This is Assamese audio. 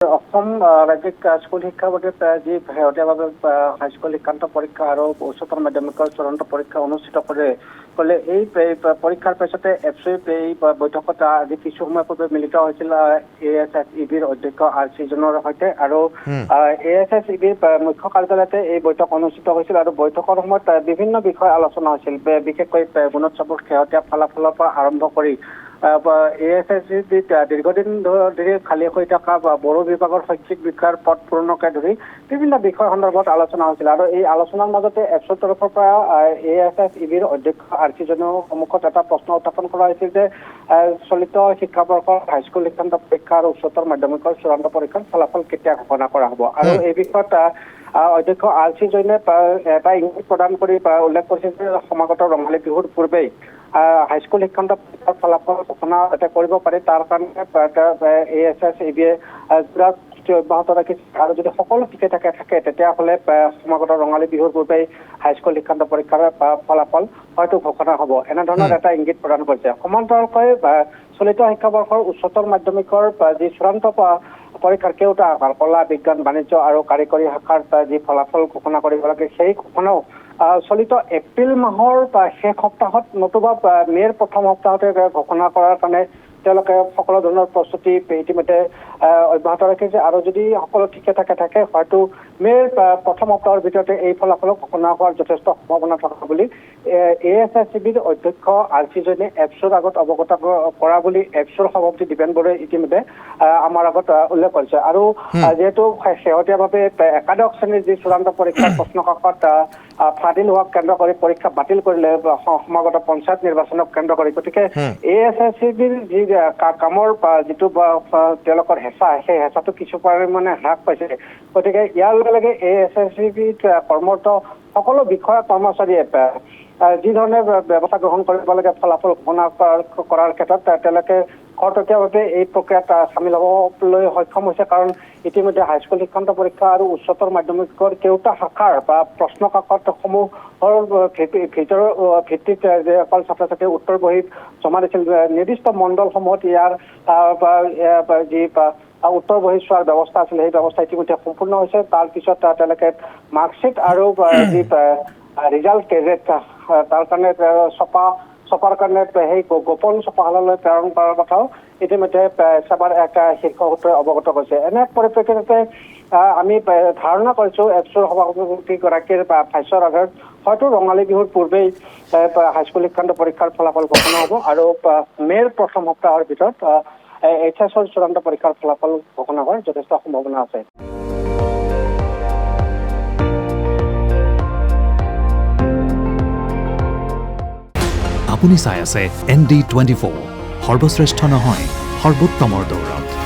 অসম ৰাজ্যিক স্কুল শিক্ষা বোৰ্ডে যি শেহতীয়াভাৱে হাইস্কুল শিক্ষান্ত পৰীক্ষা আৰু উচ্চতৰ মাধ্যমিকৰ চূড়ান্ত পৰীক্ষা অনুষ্ঠিত কৰিলে এই পৰীক্ষাৰ পিছতে এফচি এই বৈঠকত আজি কিছু সময় পূৰ্বে মিলিত হৈছিল ASSEBৰ অধ্যক্ষ RC জনৰ সৈতে আৰু ASSEBৰ মুখ্য কাৰ্যালয়তে এই বৈঠক অনুষ্ঠিত হৈছিল আৰু বৈঠকৰ সময়ত বিভিন্ন বিষয় আলোচনা হৈছিল বিশেষকৈ গুণোৎসৱৰ শেহতীয়া ফলাফলৰ পৰা আৰম্ভ কৰি ASSEB দীৰ্ঘদিন ধৰি খালী হৈ থকা বড়ো বিভাগৰ শৈক্ষিক বিষয়ৰ পদ পূৰণকে ধৰি বিভিন্ন বিষয় সন্দৰ্ভত আলোচনা হৈছিল আৰু এই আলোচনাৰ মাজতে এফচিৰ তৰফৰ পৰা ASSEBৰ অধ্যক্ষ RC জনৰ সন্মুখত এটা প্ৰশ্ন উত্থাপন কৰা হৈছিল যে চলিত শিক্ষাবৰ্ষৰ হাইস্কুল শিক্ষান্ত পৰীক্ষা আৰু উচ্চতৰ মাধ্যমিকৰ চূড়ান্ত পৰীক্ষাৰ ফলাফল কেতিয়া ঘোষণা কৰা হ'ব আৰু এই বিষয়ত অধ্যক্ষ RC জৈনে এটা ইংগিত প্ৰদান কৰি উল্লেখ কৰিছিল যে সমাগত ৰঙালী বিহুৰ পূৰ্বেই হাইস্কুল শিক্ষান্ত পৰীক্ষাৰ ফলাফল ঘোষণা কৰিব পাৰি তাৰ কাৰণে ASSEBয়ে অব্যাহত ৰাখিছে আৰু যদি সকলো ঠিকে থাকে তেতিয়াহ'লে সমাগত ৰঙালী বিহুৰ পূৰ্বেই হাইস্কুল শিক্ষান্ত পৰীক্ষাৰ ফলাফল হয়তো ঘোষণা হ'ব এনেধৰণৰ এটা ইংগিত প্ৰদান কৰিছে সমান্তৰালকৈ চলিত শিক্ষাবৰ্ষৰ উচ্চতৰ মাধ্যমিকৰ যি চূড়ান্ত পৰীক্ষাৰ কেওটা আকাৰ কলা বিজ্ঞান বাণিজ্য আৰু কাৰিকৰী শাখাৰ যি ফলাফল ঘোষণা কৰিব লাগে সেই ঘোষণাও চলিত এপ্ৰিল মাহৰ শেষ সপ্তাহত নতুবা মে'ৰ প্ৰথম সপ্তাহতে ঘোষণা কৰাৰ কাৰণে তেওঁলোকে সকলো ধৰণৰ প্ৰস্তুতি ইতিমধ্যে অব্যাহত ৰাখিছে আৰু যদি সকলো ঠিকে থাকে হয়তো মে'ৰ প্ৰথম সপ্তাহৰ ভিতৰতে এই ফলাফল ঘোষণা হোৱাৰ যথেষ্ট সম্ভাৱনা থকা বুলি ASSEBৰ অধ্যক্ষ RC জৈনে এফচিৰ আগত অৱগত কৰা বুলি এফচিৰ সভাপতি দীপেন বড়োৱে ইতিমধ্যে আমাৰ আগত উল্লেখ কৰিছে আৰু যিহেতু শেহতীয়াভাৱে একাদশ শ্ৰেণীৰ যি চূড়ান্ত পৰীক্ষাৰ প্ৰশ্নকাকত ফাদিল হোৱাক কেন্দ্ৰ কৰি পৰীক্ষা বাতিল কৰিলে সমাগত পঞ্চায়ত নিৰ্বাচনক কেন্দ্ৰ কৰি গতিকে ASSEBৰ যি কামৰ যিটো তেওঁলোকৰ হেঁচা সেই হেঁচাটো কিছু পৰিমাণে হ্ৰাস পাইছে গতিকে ইয়াৰ লগে লগে ASSEBত কৰ্মৰত সকলো বিষয়া কৰ্মচাৰীয়ে যি ধৰণে ব্যৱস্থা গ্ৰহণ কৰিব লাগে ফলাফল ঘোষণা কৰাৰ ক্ষেত্ৰত তেওঁলোকে খৰতকীয়াভাৱে এই প্ৰক্ৰিয়াত চামিল হ'বলৈ সক্ষম হৈছে কাৰণ ইতিমধ্যে হাইস্কুল শিক্ষান্ত পৰীক্ষা আৰু উচ্চতৰ মাধ্যমিকৰ কেওটা শাখাৰ বা প্ৰশ্ন কাকতসমূহৰ ভিত্তিত যিসকল ছাত্ৰ ছাত্ৰীয়ে উত্তৰ বহী জমা দিছিল নিৰ্দিষ্ট মণ্ডলসমূহত ইয়াৰ যি উত্তৰ বহী চোৱাৰ ব্যৱস্থা আছিল সেই ব্যৱস্থা ইতিমধ্যে সম্পূৰ্ণ হৈছে তাৰপিছত তেওঁলোকে মাৰ্কশ্বিট আৰু যি ৰিজাল্ট গেজেট তাৰ কাৰণে ছপাৰ কাৰণে সেই গোপন ছপাশাললৈ প্ৰেৰণ কৰাৰ কথাও ইতিমধ্যে সেৱাৰ এক শীৰ্ষ সূত্ৰই অৱগত কৰিছে এনে পৰিপ্ৰেক্ষিততে আমি ধাৰণা কৰিছো এফচিৰ সভাপতিগৰাকীৰ ভাষ্যৰ আধাৰত হয়তো ৰঙালী বিহুৰ পূৰ্বেই হাইস্কুল শিক্ষান্ত পৰীক্ষাৰ ফলাফল ঘোষণা হ'ব আৰু মে'ৰ প্ৰথম সপ্তাহৰ ভিতৰত HSৰ চূড়ান্ত পৰীক্ষাৰ ফলাফল ঘোষণা হোৱাৰ যথেষ্ট সম্ভাৱনা আছে আপুনি চাই আছে ND24 সৰ্বশ্ৰেষ্ঠ নহয় সৰ্বোত্তমৰ দৌৰত